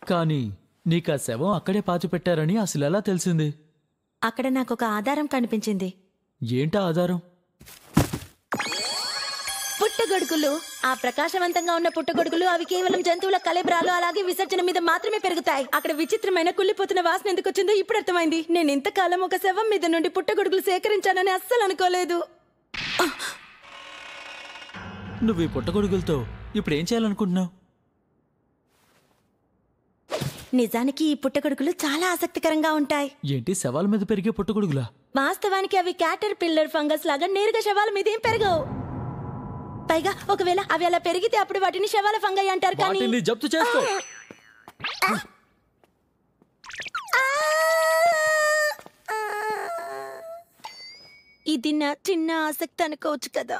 కానీ నీకా శవం అక్కడే పాతిపెట్టారని అసలెలా తెలిసింది? అక్కడ నాకొక ఆధారం కనిపించింది. ఏంటా ఆధారం? పుట్టగొడుగులు. ఆ ప్రకాశవంతంగా ఉన్న పుట్టగొడుగులు అవి కేవలం జంతువుల కళేబరాలు, అలాగే విసర్జన మీద మాత్రమే పెరుగుతాయి. అక్కడ విచిత్రమైన కుళ్ళిపోతున్న వాసన ఎందుకు వచ్చిందో ఇప్పుడు అర్థమైంది. నేను ఇంతకాలం ఒక శవం మీద నుండి పుట్టగొడుగులు సేకరించానని అస్సలు అనుకోలేదు. నువ్వు ఈ పుట్టగొడుగులతో ఇప్పుడేం చేయాలనుకుంటున్నావు? నిజానికి ఈ పుట్టగొడుగులు చాలా ఆసక్తికరంగా ఉంటాయి. ఏంటి, శవాల మీద పెరిగే పుట్టగొడుగులా? వాస్తవానికి అవి క్యాటర్ పిల్లర్ ఫంగస్ లాగా నేరుగా శవాల మీద ఏం పెరగవు. పైగా ఒకవేళ అవి అలా పెరిగితే అప్పుడు వాటిని శవాల ఫంగై అంటారు. కానీ జప్తు చేసుకో. ఇది నా చిన్న ఆసక్తి అనుకోవచ్చు కదా.